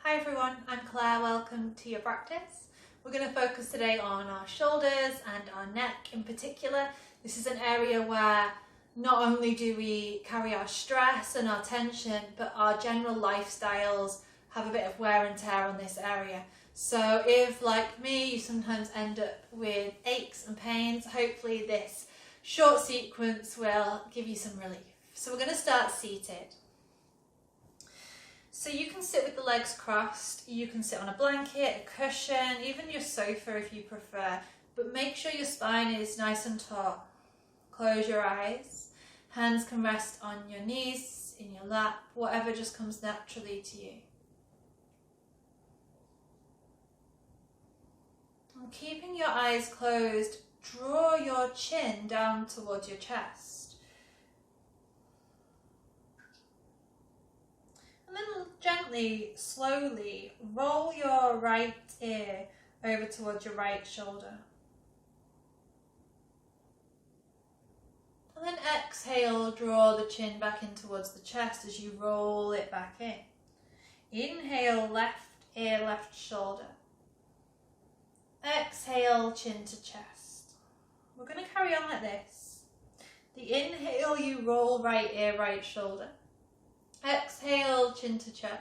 Hi everyone, I'm Claire, welcome to your practice. We're going to focus today on our shoulders and our neck in particular. This is an area where not only do we carry our stress and our tension, but our general lifestyles have a bit of wear and tear on this area. So if, like me, you sometimes end up with aches and pains, hopefully this short sequence will give you some relief. So we're going to start seated. So you can sit with the legs crossed, you can sit on a blanket, a cushion, even your sofa if you prefer, but make sure your spine is nice and taut. Close your eyes, hands can rest on your knees, in your lap, whatever just comes naturally to you. And keeping your eyes closed, draw your chin down towards your chest. And then gently, slowly, roll your right ear over towards your right shoulder. And then exhale, draw the chin back in towards the chest as you roll it back in. Inhale, left ear, left shoulder. Exhale, chin to chest. We're going to carry on like this. The inhale, you roll right ear, right shoulder. Exhale, chin to chest.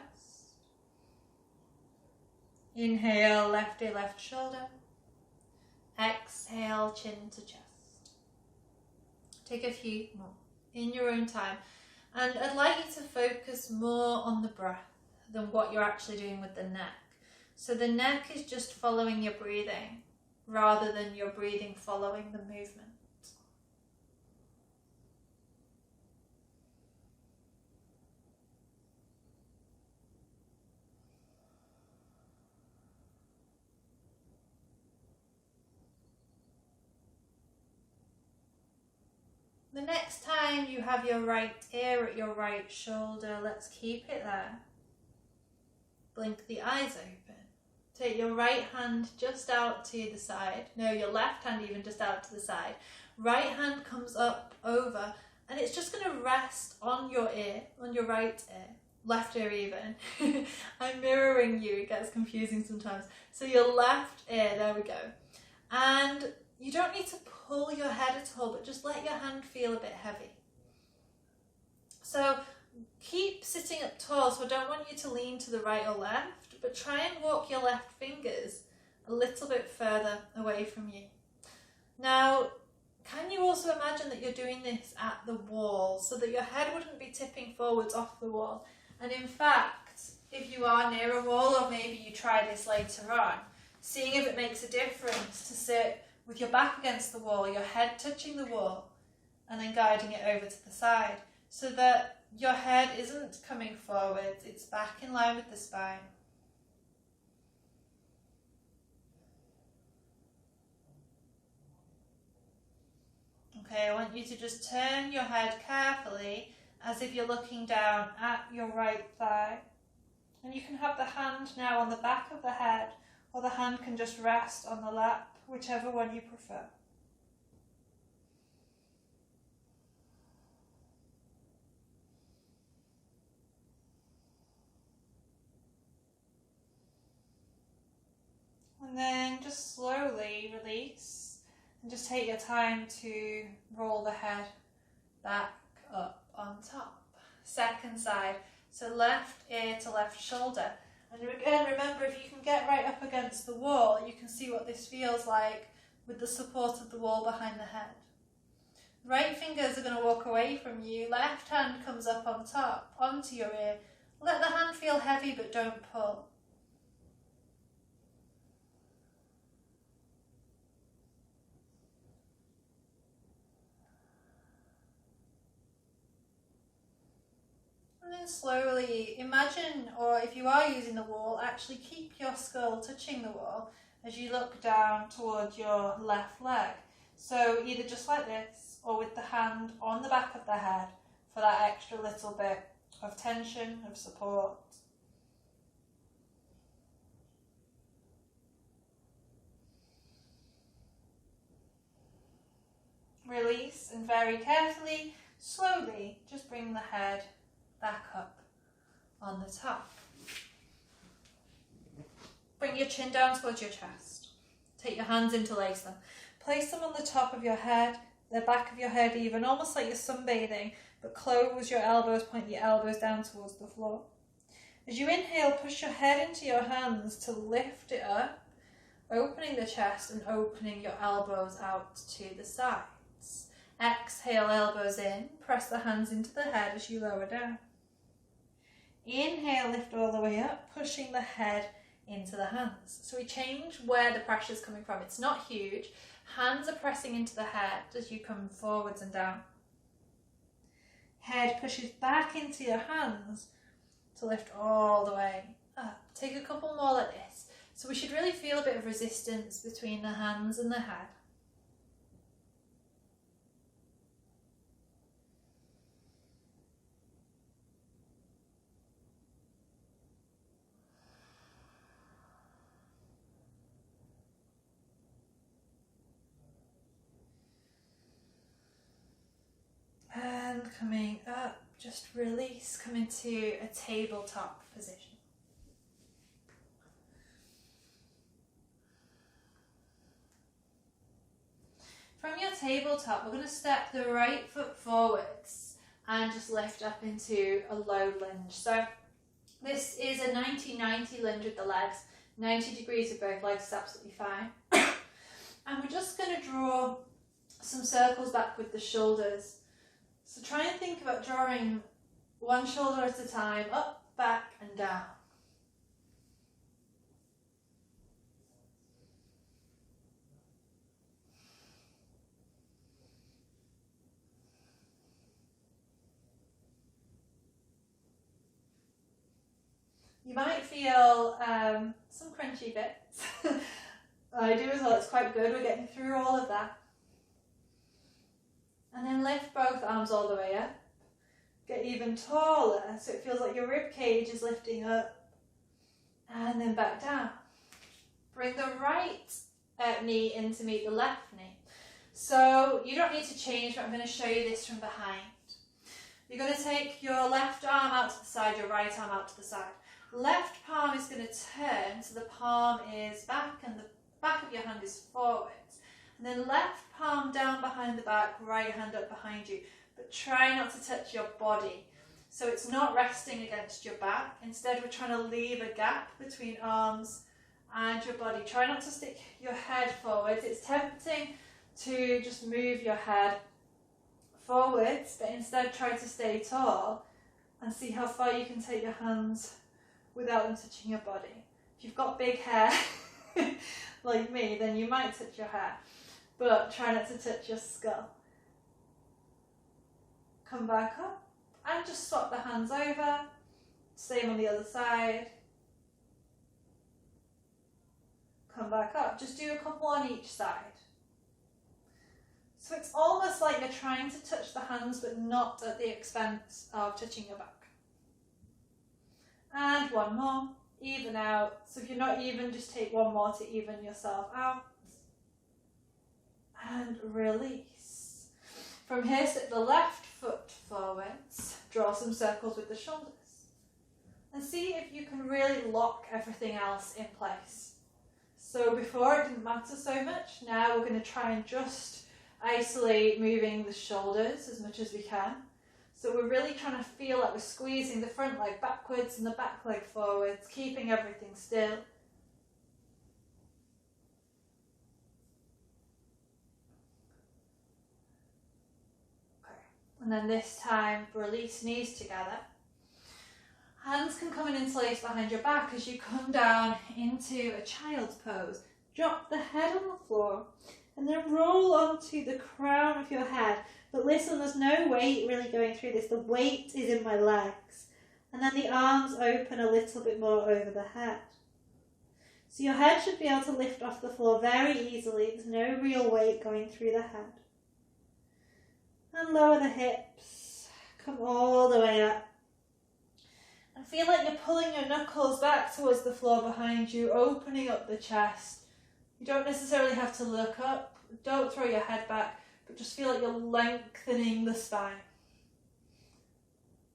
Inhale, left ear, left shoulder. Exhale, chin to chest. Take a few more in your own time. And I'd like you to focus more on the breath than what you're actually doing with the neck. So the neck is just following your breathing rather than your breathing following the movement. The next time you have your right ear at your right shoulder, let's keep it there. Blink the eyes open. Take your right hand just out to the side. No, your left hand even just out to the side. Right hand comes up over and it's just going to rest on your ear, on your right ear. Left ear even. I'm mirroring you, it gets confusing sometimes. So your left ear, there we go. And you don't need to pull your head at all, but just let your hand feel a bit heavy. So keep sitting up tall, so I don't want you to lean to the right or left, but try and walk your left fingers a little bit further away from you. Now, can you also imagine that you're doing this at the wall so that your head wouldn't be tipping forwards off the wall? And in fact, if you are near a wall, or maybe you try this later on, seeing if it makes a difference to sit with your back against the wall, your head touching the wall, and then guiding it over to the side so that your head isn't coming forward, it's back in line with the spine. Okay, I want you to just turn your head carefully as if you're looking down at your right thigh. And you can have the hand now on the back of the head, or the hand can just rest on the lap, whichever one you prefer. And then just slowly release and just take your time to roll the head back up on top. Second side, so left ear to left shoulder. And again, remember, if you can get right up against the wall, you can see what this feels like with the support of the wall behind the head. Right fingers are going to walk away from you. Left hand comes up on top, onto your ear. Let the hand feel heavy, but don't pull. And then slowly imagine, or if you are using the wall, actually keep your skull touching the wall as you look down towards your left leg. So either just like this, or with the hand on the back of the head for that extra little bit of tension, of support. Release, and very carefully, slowly, just bring the head back up on the top. chin down towards your chest. Take your hands, interlace them. Place them on the top of your head, the back of your head even, almost like you're sunbathing, but close your elbows, point your elbows down towards the floor. As you inhale, push your head into your hands to lift it up, opening the chest and opening your elbows out to the sides. Exhale, elbows in, press the hands into the head as you lower down. Inhale, lift all the way up, pushing the head into the hands. So we change where the pressure is coming from. It's not huge. Hands are pressing into the head as you come forwards and down. Head pushes back into your hands to lift all the way up. Take a couple more like this. So we should really feel a bit of resistance between the hands and the head. And coming up, just release, come into a tabletop position. From your tabletop, we're going to step the right foot forwards and just lift up into a low lunge. So this is a 90-90 lunge with the legs. 90 degrees with both legs is absolutely fine. And we're just going to draw some circles back with the shoulders. So try and think about drawing one shoulder at a time, up, back and down. You might feel some crunchy bits. I do as well, it's quite good, we're getting through all of that. And then lift both arms all the way up. Get even taller, so it feels like your rib cage is lifting up. And then back down. Bring the right knee in to meet the left knee. So you don't need to change, but I'm going to show you this from behind. You're going to take your left arm out to the side, your right arm out to the side. Left palm is going to turn, so the palm is back and the back of your hand is forwards. And then left palm down behind the back, right hand up behind you. But try not to touch your body. So it's not resting against your back. Instead, we're trying to leave a gap between arms and your body. Try not to stick your head forwards. It's tempting to just move your head forwards, but instead try to stay tall and see how far you can take your hands without them touching your body. If you've got big hair, like me, then you might touch your hair, but try not to touch your skull. Come back up and just swap the hands over. Same on the other side. Come back up. Just do a couple on each side. So it's almost like you're trying to touch the hands, but not at the expense of touching your back. And one more. Even out. So if you're not even, just take one more to even yourself out. And release. From here, step the left foot forwards. Draw some circles with the shoulders. And see if you can really lock everything else in place. So before it didn't matter so much. Now we're going to try and just isolate moving the shoulders as much as we can. So we're really trying to feel like we're squeezing the front leg backwards and the back leg forwards, keeping everything still. Okay. And then this time, release knees together. Hands can come and interlace behind your back as you come down into a child's pose. Drop the head on the floor and then roll onto the crown of your head. But listen, there's no weight really going through this. The weight is in my legs. And then the arms open a little bit more over the head. So your head should be able to lift off the floor very easily. There's no real weight going through the head. And lower the hips. Come all the way up. And feel like you're pulling your knuckles back towards the floor behind you, opening up the chest. You don't necessarily have to look up. Don't throw your head back, but just feel like you're lengthening the spine.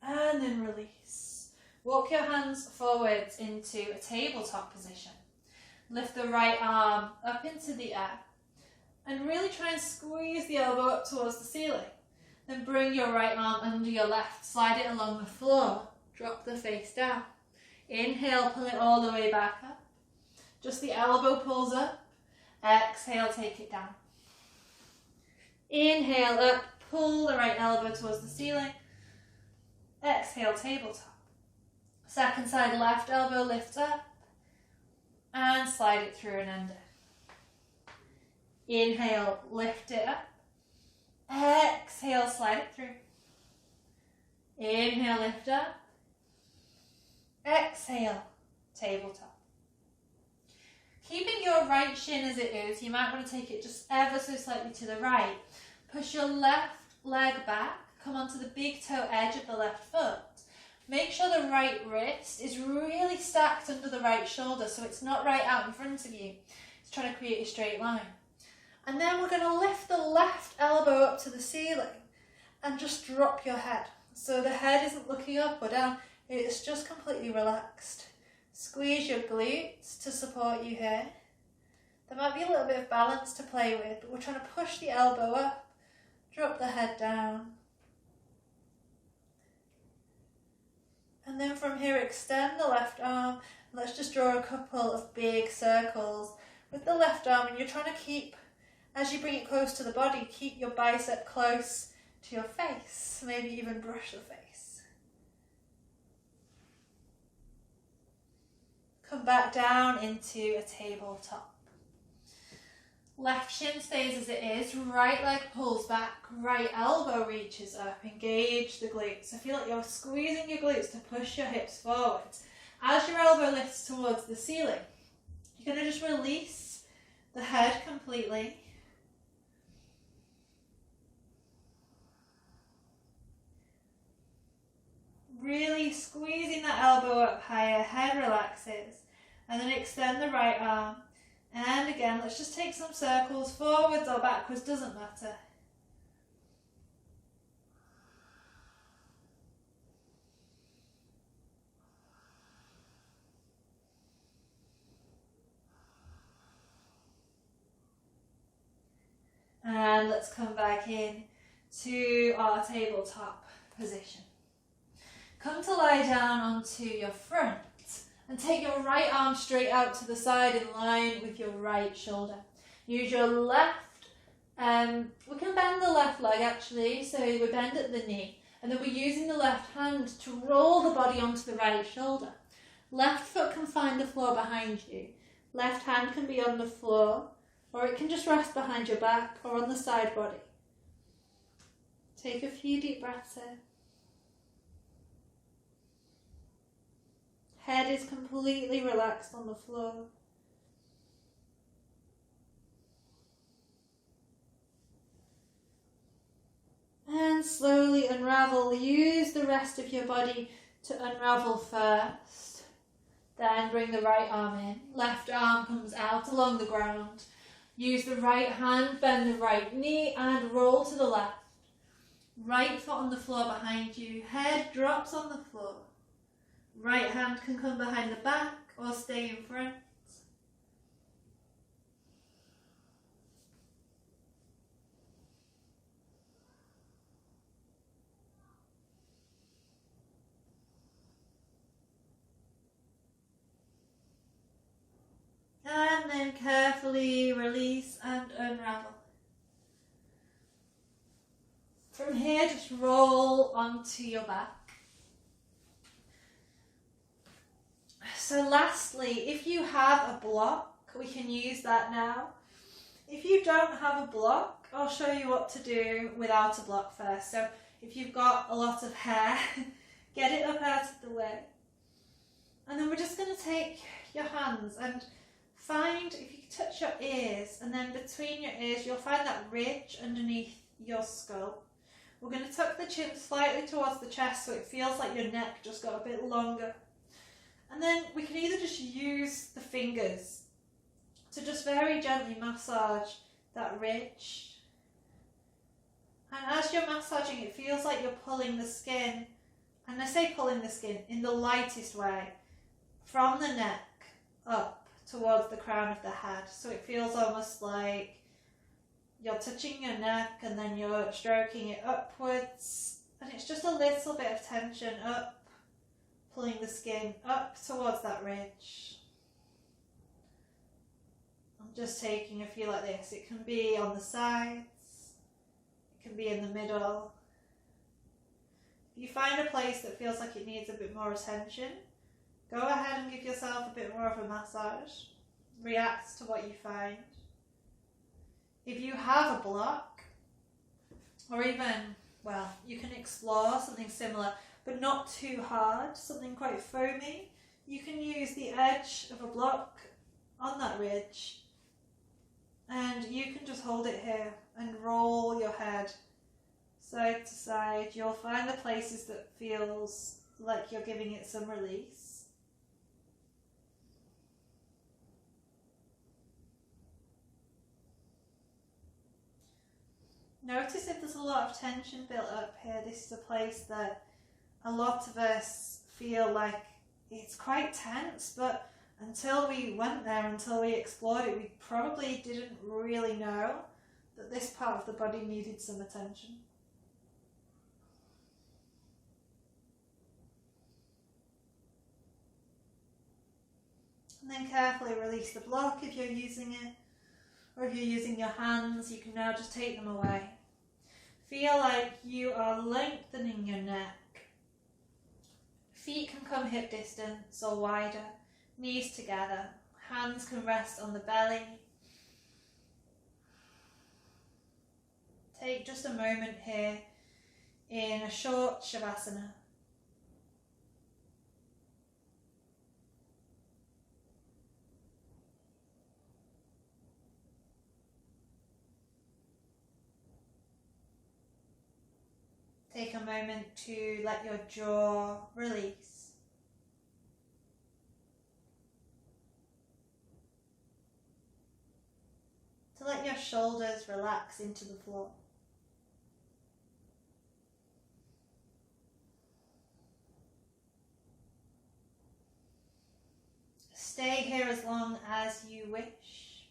And then release. Walk your hands forwards into a tabletop position. Lift the right arm up into the air and really try and squeeze the elbow up towards the ceiling. Then bring your right arm under your left, slide it along the floor, drop the face down. Inhale, pull it all the way back up. Just the elbow pulls up. Exhale, take it down. Inhale up, pull the right elbow towards the ceiling. Exhale, tabletop. Second side, left elbow lifts up and slide it through and under. Inhale, lift it up. Exhale, slide it through. Inhale, lift up. Exhale, tabletop. Keeping your right shin as it is, you might want to take it just ever so slightly to the right. Push your left leg back, come onto the big toe edge of the left foot. Make sure the right wrist is really stacked under the right shoulder so it's not right out in front of you. It's trying to create a straight line. And then we're going to lift the left elbow up to the ceiling and just drop your head. So the head isn't looking up or down, it's just completely relaxed. Squeeze your glutes to support you here. There might be a little bit of balance to play with, but we're trying to push the elbow up, drop the head down. And then from here, extend the left arm. Let's just draw a couple of big circles with the left arm, and you're trying to keep, as you bring it close to the body, keep your bicep close to your face, maybe even brush the face. Come back down into a tabletop. Left shin stays as it is, right leg pulls back, right elbow reaches up. Engage the glutes. So feel like you're squeezing your glutes to push your hips forwards. As your elbow lifts towards the ceiling, you're going to just release the head completely. Really squeezing that elbow up higher, head relaxes. And then extend the right arm. And again, let's just take some circles, forwards or backwards, doesn't matter. And let's come back in to our tabletop position. Come to lie down onto your front and take your right arm straight out to the side in line with your right shoulder. Use your left, we can bend the left leg actually, so we bend at the knee, and then we're using the left hand to roll the body onto the right shoulder. Left foot can find the floor behind you. Left hand can be on the floor, or it can just rest behind your back or on the side body. Take a few deep breaths in. Head is completely relaxed on the floor. And slowly unravel. Use the rest of your body to unravel first. Then bring the right arm in. Left arm comes out along the ground. Use the right hand, bend the right knee and roll to the left. Right foot on the floor behind you. Head drops on the floor. Right hand can come behind the back or stay in front. And then carefully release and unravel. From here, just roll onto your back. So lastly, if you have a block, we can use that now. If you don't have a block, I'll show you what to do without a block first. So if you've got a lot of hair, get it up out of the way. And then we're just going to take your hands and find, if you touch your ears, and then between your ears, you'll find that ridge underneath your skull. We're going to tuck the chin slightly towards the chest so it feels like your neck just got a bit longer. And then we can either just use the fingers to just very gently massage that ridge. And as you're massaging, it feels like you're pulling the skin, and I say pulling the skin in the lightest way, from the neck up towards the crown of the head. So it feels almost like you're touching your neck and then you're stroking it upwards. And it's just a little bit of tension up, pulling the skin up towards that ridge. I'm just taking a few like this. It can be on the sides, it can be in the middle. If you find a place that feels like it needs a bit more attention, go ahead and give yourself a bit more of a massage. React to what you find. If you have a block, or even, well, you can explore something similar, but not too hard, something quite foamy. You can use the edge of a block on that ridge, and you can just hold it here and roll your head side to side. You'll find the places that feels like you're giving it some release. Notice if there's a lot of tension built up here. This is a place that a lot of us feel like it's quite tense, but until we went there, until we explored it, we probably didn't really know that this part of the body needed some attention. And then carefully release the block if you're using it, or if you're using your hands, you can now just take them away. Feel like you are lengthening your neck. Feet can come hip distance or wider, knees together, hands can rest on the belly. Take just a moment here in a short Shavasana. Take a moment to let your jaw release. To let your shoulders relax into the floor. Stay here as long as you wish.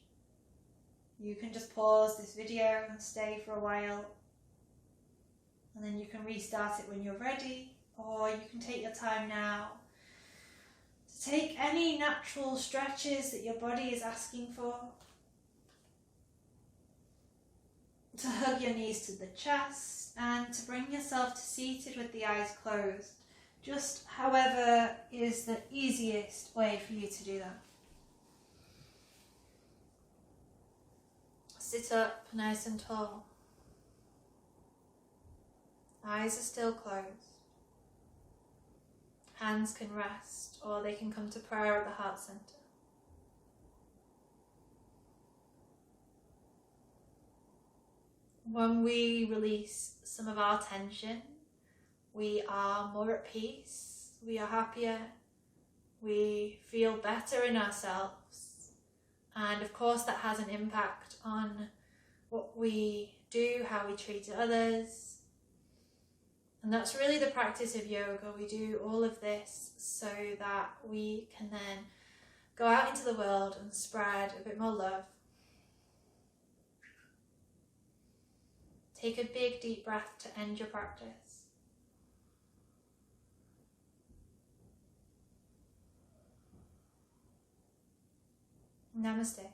You can just pause this video and stay for a while. And then you can restart it when you're ready, or you can take your time now to take any natural stretches that your body is asking for. To hug your knees to the chest and to bring yourself to seated with the eyes closed. Just however is the easiest way for you to do that. Sit up nice and tall. Eyes are still closed. Hands can rest, or they can come to prayer at the heart center. When we release some of our tension, we are more at peace, we are happier, we feel better in ourselves. And of course that has an impact on what we do, how we treat others. And that's really the practice of yoga. We do all of this so that we can then go out into the world and spread a bit more love. Take a big deep breath to end your practice. Namaste.